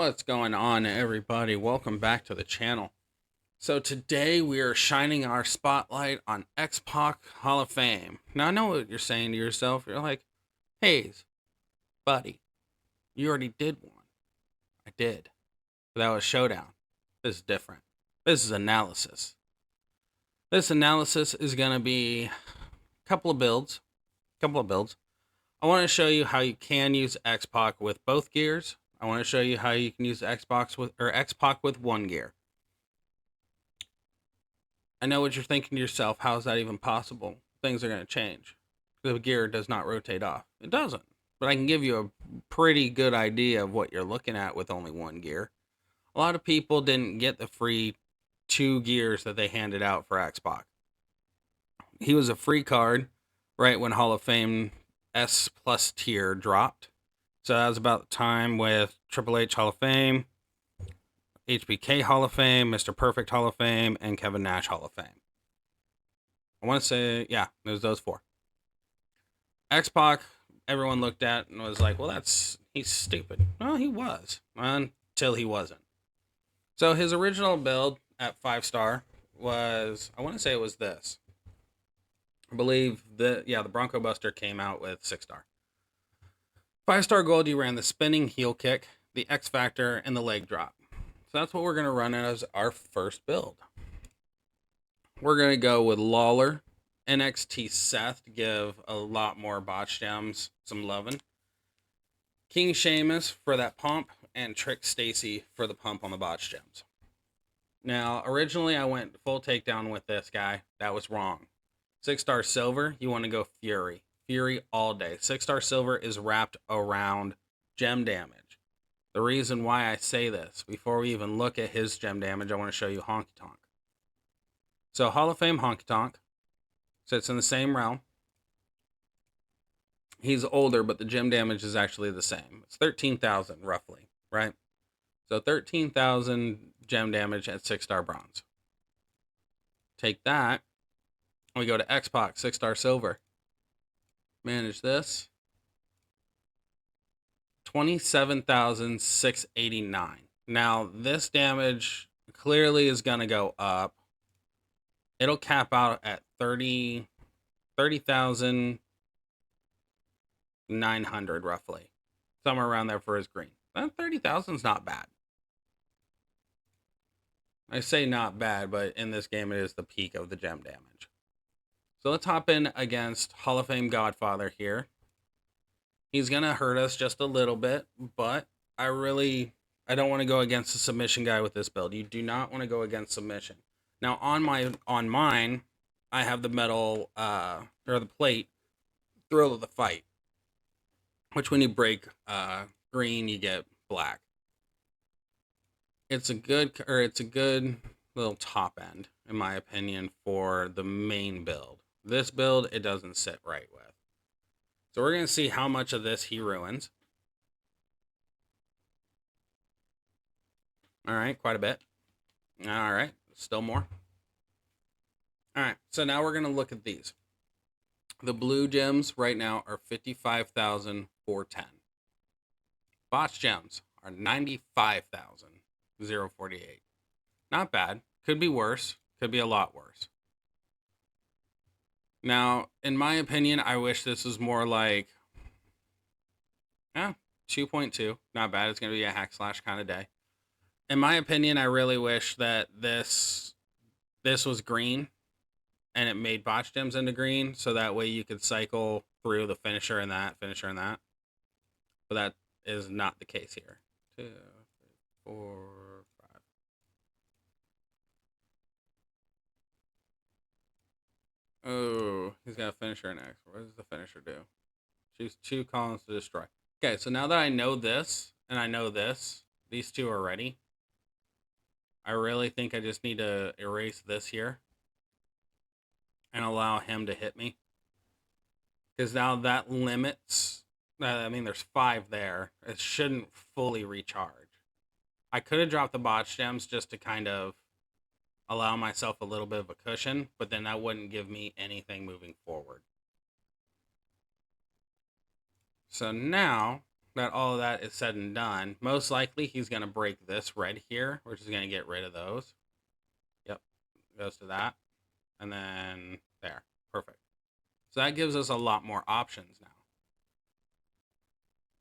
What's going on, everybody? Welcome back to the channel. So today we are shining our spotlight on Xpac Hall of Fame. Now I know what you're saying to yourself. You're like, "Hey, buddy, you already did one." I did, but that was Showdown. This is different. This is analysis. This analysis is gonna be a couple of builds. I want to show you how you can use Xpac with both gears. I want to show you how you can use Xpac with one gear. I know what you're thinking to yourself. How is that even possible? Things are going to change. The gear does not rotate off. It doesn't. But I can give you a pretty good idea of what you're looking at with only one gear. A lot of people didn't get the free 2 gears that they handed out for Xpac. He was a free card right when Hall of Fame S+ tier dropped. So that was about the time with Triple H Hall of Fame, HBK Hall of Fame, Mr. Perfect Hall of Fame, and Kevin Nash Hall of Fame. I want to say, yeah, it was those 4. Xpac, everyone looked at and was like, well, he's stupid. Well, he was, until he wasn't. So his original build at 5-star was, I want to say it was this. I believe the Bronco Buster came out with 6-star. 5-star gold, you ran the spinning heel kick, the X Factor, and the leg drop. So that's what we're going to run as our first build. We're going to go with Lawler, NXT Seth to give a lot more botch gems some loving, King Sheamus for that pump, and Trick Stacy for the pump on the botch gems. Now, originally I went full takedown with this guy. That was wrong. 6-star silver, you want to go Fury. Fury all day. 6-star silver is wrapped around gem damage. The reason why I say this, before we even look at his gem damage, I want to show you Honky Tonk. So Hall of Fame Honky Tonk sits in the same realm. He's older, but the gem damage is actually the same. It's 13,000 roughly, right? So 13,000 gem damage at 6-star bronze. Take that, we go to Xpac 6-star silver. Manage this. 27,689. Now, this damage clearly is going to go up. It'll cap out at 30,900 roughly. Somewhere around there for his green. That 30,000 is not bad. I say not bad, but in this game it is the peak of the gem damage. So let's hop in against Hall of Fame Godfather here. He's going to hurt us just a little bit, but I don't want to go against a submission guy with this build. You do not want to go against submission. Now, on mine, I have the metal, or the plate, Thrill of the Fight, which when you break green, you get black. It's a good little top end, in my opinion, for the main build. This build, it doesn't sit right with. So we're going to see how much of this he ruins. All right, quite a bit. All right, still more. All right, so now we're going to look at these. The blue gems right now are 55,410. Botch gems are 95,048. Not bad. Could be worse. Could be a lot worse. Now, in my opinion, I wish this was more like 2.2. Not bad. It's going to be a hack slash kind of day. In my opinion, I really wish that this was green and it made botch gems into green, so that way you could cycle through the finisher and that. But that is not the case here. 2, 3, 4, 5. Oh, he's got a finisher next. What does the finisher do? Choose 2 columns to destroy. Okay, so now that I know this, and I know this, these 2 are ready. I really think I just need to erase this here and allow him to hit me. Because now that limits, there's 5 there. It shouldn't fully recharge. I could have dropped the botch gems just to kind of allow myself a little bit of a cushion, but then that wouldn't give me anything moving forward. So now that all of that is said and done, most likely he's going to break this red here, which is going to get rid of those. Yep, goes to that. And then there. Perfect. So that gives us a lot more options now.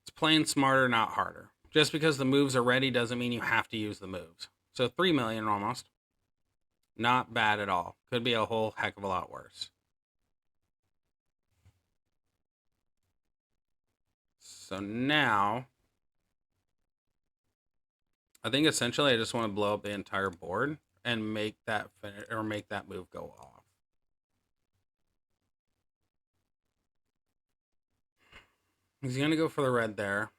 It's playing smarter, not harder. Just because the moves are ready doesn't mean you have to use the moves. So 3 million almost. Not bad at all. Could be a whole heck of a lot worse. So now, I think essentially I just want to blow up the entire board and make that make that move go off. He's gonna go for the red there.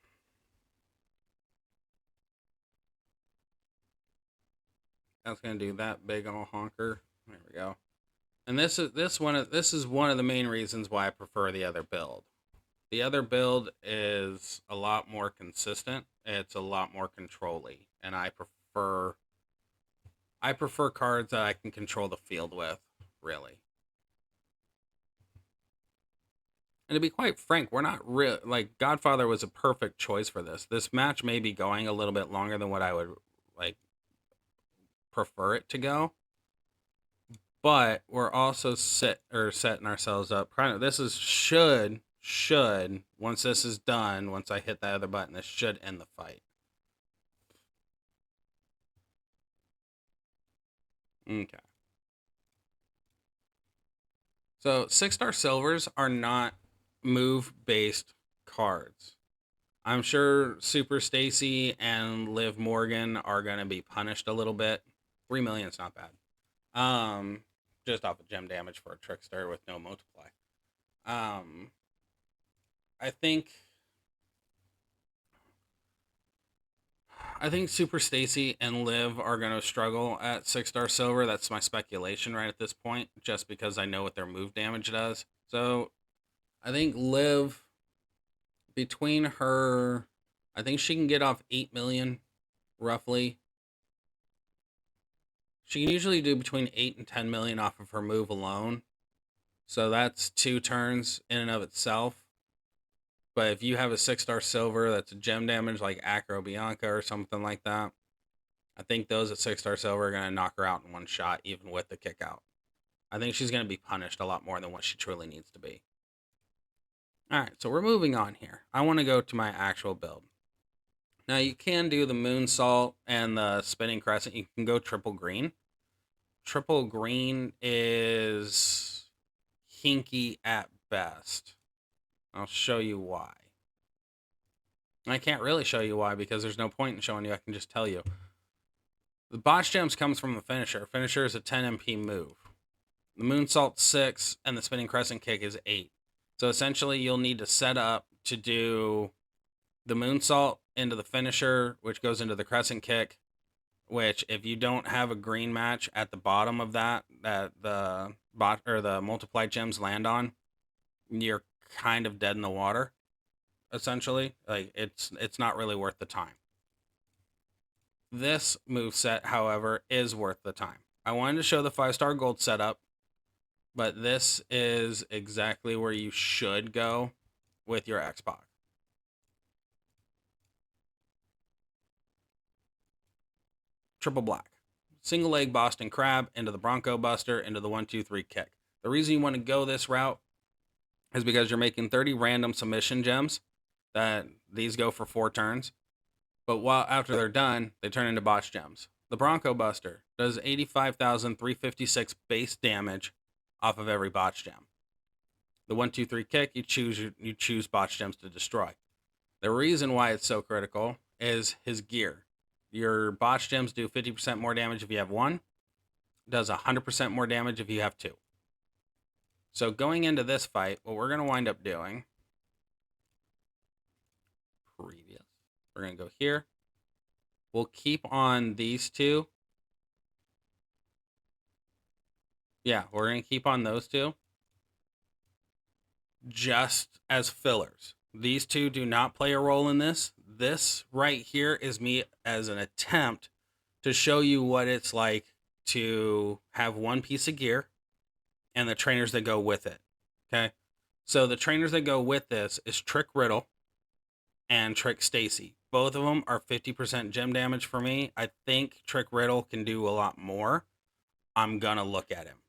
That's gonna do that big old honker. There we go. And this is one of the main reasons why I prefer the other build. The other build is a lot more consistent. It's a lot more control-y, and I prefer cards that I can control the field with, really. And to be quite frank, we're not real like Godfather was a perfect choice for this. This match may be going a little bit longer than what I would like prefer it to go. But we're also setting ourselves up. Kind of this is should once this is done, once I hit that other button, this should end the fight. Okay. So 6-star silvers are not move based cards. I'm sure Super Stacy and Liv Morgan are gonna be punished a little bit. 3 million is not bad. Just off of gem damage for a trickster with no multiply. I think Super Stacy and Liv are going to struggle at 6-star silver. That's my speculation right at this point, just because I know what their move damage does. So I think Liv, between her, I think she can get off 8 million roughly. She can usually do between 8 and 10 million off of her move alone. So that's 2 turns in and of itself. But if you have a 6-star silver that's a gem damage like Acro Bianca or something like that, I think those at 6-star silver are going to knock her out in one shot, even with the kick out. I think she's going to be punished a lot more than what she truly needs to be. All right, so we're moving on here. I want to go to my actual build. Now, you can do the moonsault and the spinning crescent. You can go triple green. Triple green is hinky at best. I'll show you why. I can't really show you why because there's no point in showing you. I can just tell you. The botch gems comes from the finisher. Finisher is a 10 MP move. The moonsault 6 and the spinning crescent kick is 8. So essentially you'll need to set up to do the moonsault into the finisher, which goes into the crescent kick, which if you don't have a green match at the bottom of that the multiplied gems land on, you're kind of dead in the water, essentially. Like it's not really worth the time. This move set, however, is worth the time. I wanted to show the 5-star gold setup, but this is exactly where you should go with your Xpac. Triple black. Single leg Boston Crab into the Bronco Buster into the 1-2-3 kick. The reason you want to go this route is because you're making 30 random submission gems that these go for 4 turns. But while after they're done, they turn into botch gems. The Bronco Buster does 85,356 base damage off of every botch gem. The 1-2-3 kick, you choose botch gems to destroy. The reason why it's so critical is his gear. Your botch gems do 50% more damage if you have 1. Does 100% more damage if you have 2. So going into this fight, what we're going to wind up doing, we're going to go here. We'll keep on these 2. Yeah, we're going to keep on those 2 just as fillers. These 2 do not play a role in this. This right here is me as an attempt to show you what it's like to have 1 piece of gear and the trainers that go with it. Okay? So the trainers that go with this is Trick Riddle and Trick Stacy. Both of them are 50% gem damage for me. I think Trick Riddle can do a lot more. I'm going to look at him.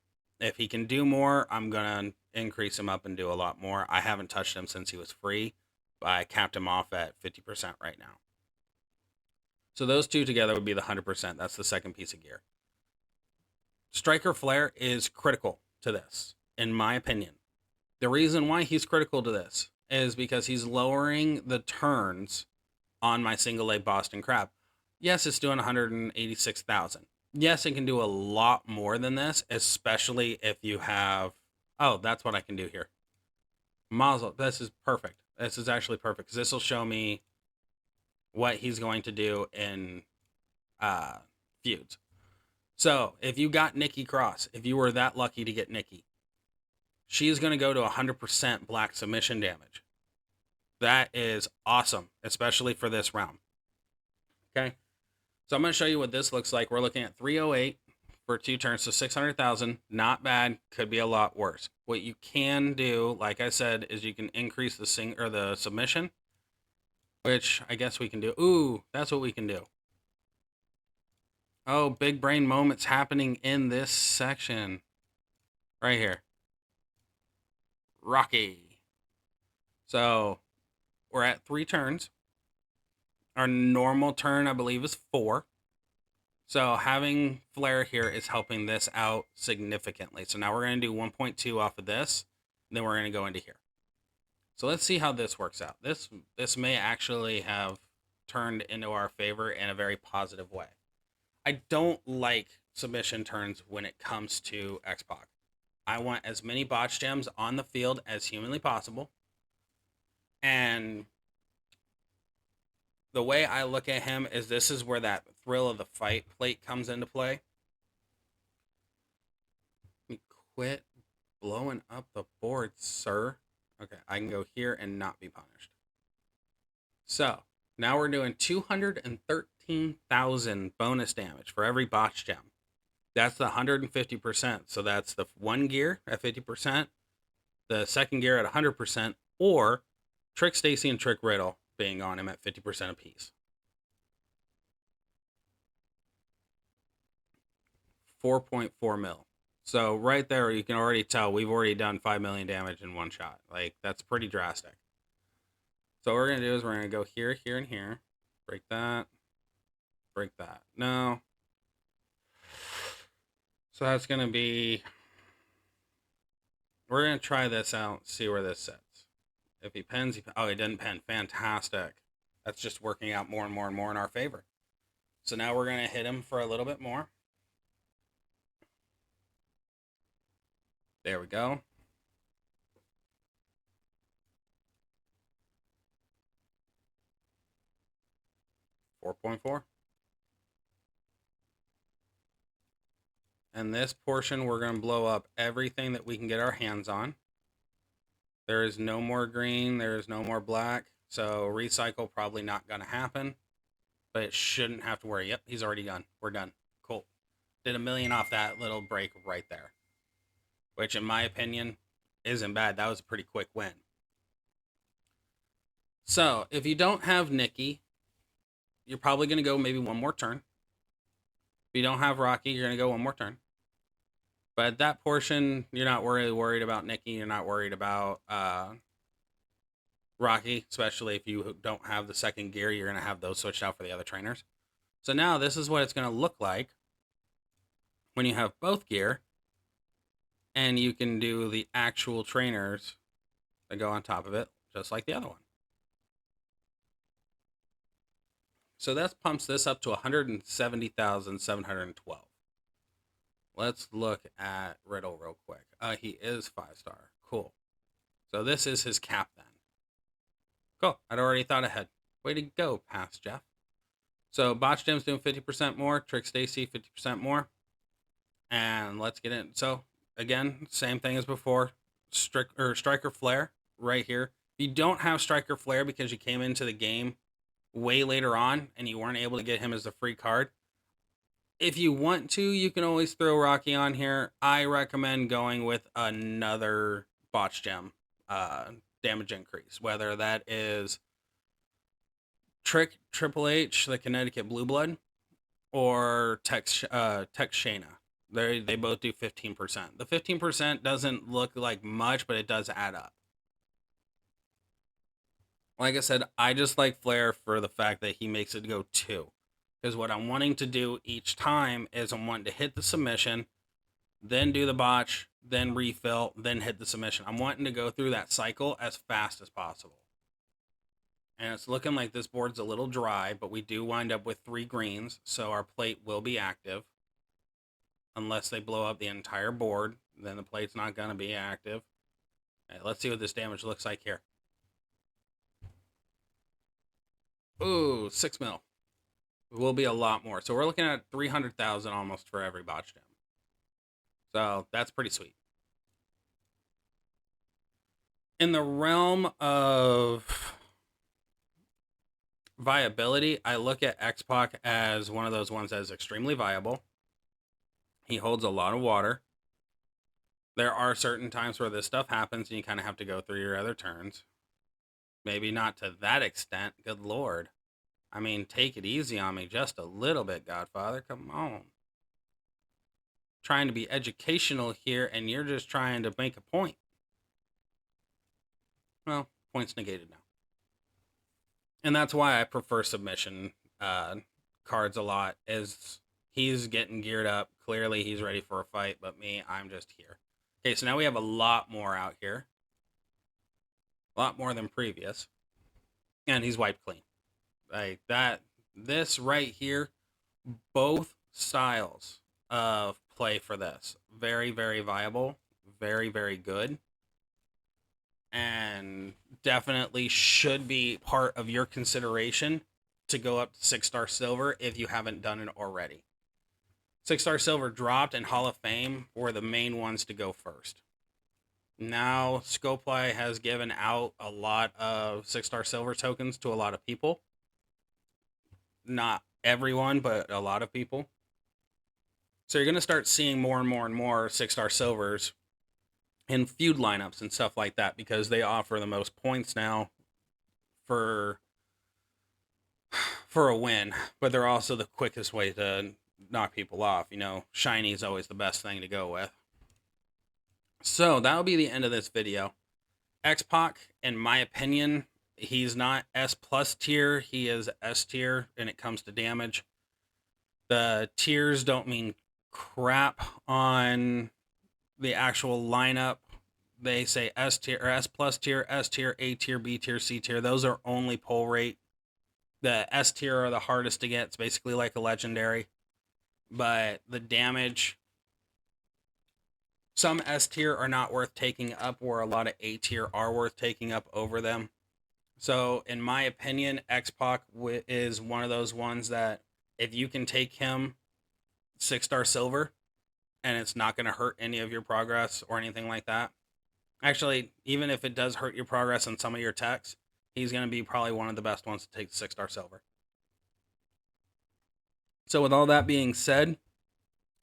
If he can do more, I'm going to increase him up and do a lot more. I haven't touched him since he was free, but I capped him off at 50% right now. So those two together would be the 100%. That's the second piece of gear. Striker Flare is critical to this, in my opinion. The reason why he's critical to this is because he's lowering the turns on my single leg Boston Crab. Yes, it's doing 186,000. Yes, it can do a lot more than this, especially if you have... Oh, that's what I can do here. Mazel, this is perfect. This is actually perfect because this will show me what he's going to do in feuds. So, if you got Nikki Cross, if you were that lucky to get Nikki, she is going to go to 100% black submission damage. That is awesome, especially for this round. Okay, so I'm going to show you what this looks like. We're looking at 308 for 2 turns, so 600,000. Not bad. Could be a lot worse. What you can do, like I said, is you can increase the submission, which I guess we can do. Ooh, that's what we can do. Oh, big brain moments happening in this section. Right here. Rocky. So, we're at 3 turns. Our normal turn, I believe, is 4. So, having Flare here is helping this out significantly. So, now we're going to do 1.2 off of this. And then we're going to go into here. So, let's see how this works out. This may actually have turned into our favor in a very positive way. I don't like submission turns when it comes to Xpac. I want as many botch gems on the field as humanly possible. And the way I look at him is this is where that thrill of the fight plate comes into play. Let me quit blowing up the board, sir. Okay, I can go here and not be punished. So, now we're doing 213,000 bonus damage for every botch gem. That's the 150%. So that's the one gear at 50%, the second gear at 100%, or Trick Stacy and Trick Riddle being on him at 50% apiece. 4.4 mil. So right there, you can already tell we've already done 5 million damage in one shot. Like, that's pretty drastic. So what we're going to do is we're going to go here, here, and here. Break that. Break that. No. So that's going to be... We're going to try this out, see where this sits. If he pens... Oh, he didn't pen. Fantastic. That's just working out more and more and more in our favor. So now we're going to hit him for a little bit more. There we go. $4.4. And this portion, we're going to blow up everything that we can get our hands on. There is no more green. There is no more black. So recycle probably not going to happen. But it shouldn't have to worry. Yep, he's already done. We're done. Cool. Did 1 million off that little break right there. Which, in my opinion, isn't bad. That was a pretty quick win. So, if you don't have Nikki, you're probably going to go maybe one more turn. If you don't have Rocky, you're going to go one more turn. But at that portion, you're not really worried about Nikki. You're not worried about Rocky, especially if you don't have the second gear. You're going to have those switched out for the other trainers. So now this is what it's going to look like when you have both gear. And you can do the actual trainers that go on top of it, just like the other one. So that pumps this up to 170,712. Let's look at Riddle real quick. He is 5-star. Cool. So this is his cap then. Cool. I'd already thought ahead. Way to go, Past Jeff. So Botch Dim's doing 50% more. Trick Stacy, 50% more. And let's get in. So, again, same thing as before. Striker Flare right here. If you don't have Striker Flare because you came into the game way later on and you weren't able to get him as a free card, if you want to, you can always throw Rocky on here. I recommend going with another Botch Gem damage increase, whether that is Triple H, the Connecticut Blue Blood, or Shana. They both do 15%. The 15% doesn't look like much, but it does add up. Like I said, I just like Flair for the fact that he makes it go 2. Because what I'm wanting to do each time is I'm wanting to hit the submission, then do the botch, then refill, then hit the submission. I'm wanting to go through that cycle as fast as possible. And it's looking like this board's a little dry, but we do wind up with 3 greens, so our plate will be active. Unless they blow up the entire board, then the plate's not going to be active. Right, let's see what this damage looks like here. Ooh, 6 mil. It will be a lot more. So we're looking at 300,000 almost for every botch dam. So that's pretty sweet. In the realm of viability, I look at Xpac as one of those ones that is extremely viable. He holds a lot of water. There are certain times where this stuff happens and you kind of have to go through your other turns. Maybe not to that extent. Good Lord. I mean, take it easy on me just a little bit, Godfather. Come on. Trying to be educational here, and you're just trying to make a point. Well, point's negated now. And that's why I prefer submission cards a lot, is he's getting geared up. Clearly, he's ready for a fight, but me, I'm just here. Okay, so now we have a lot more out here. A lot more than previous. And he's wiped clean. Like that, this right here, both styles of play for this. Very, very viable. Very, very good. And definitely should be part of your consideration to go up to 6-star silver if you haven't done it already. 6-star silver dropped, and Hall of Fame were the main ones to go first. Now, Scopely has given out a lot of 6-star silver tokens to a lot of people. Not everyone, but a lot of people. So you're going to start seeing more and more and more 6-star silvers in feud lineups and stuff like that, because they offer the most points now for a win, but they're also the quickest way to knock people off. You know, shiny is always the best thing to go with. So that'll be the end of this video. Xpac, in my opinion, he's not S plus tier, he is S tier when it comes to damage. The tiers don't mean crap on the actual lineup. They say S tier or S plus tier, S tier, A tier, B tier, C tier. Those are only pull rate. The S tier are the hardest to get. It's basically like a legendary. But the damage, some S tier are not worth taking up, where a lot of A tier are worth taking up over them. So in my opinion, Xpac is one of those ones that if you can take him 6-star silver and it's not going to hurt any of your progress or anything like that. Actually, even if it does hurt your progress on some of your techs, he's going to be probably one of the best ones to take 6-star silver. So with all that being said,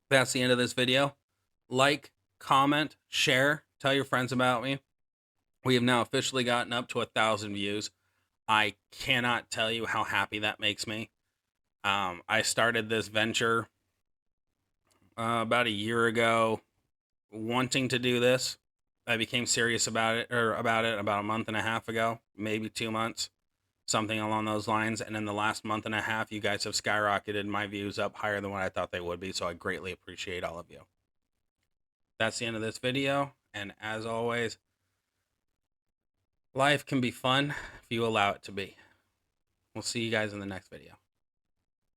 that's the end of this video. Like, comment, share, tell your friends about me. We have now officially gotten up to 1,000 views. I cannot tell you how happy that makes me. I started this venture about a year ago, wanting to do this. I became serious about it about a month and a half ago, maybe 2 months, something along those lines. And in the last month and a half, you guys have skyrocketed my views up higher than what I thought they would be. So I greatly appreciate all of you. That's the end of this video. And as always, life can be fun if you allow it to be. We'll see you guys in the next video.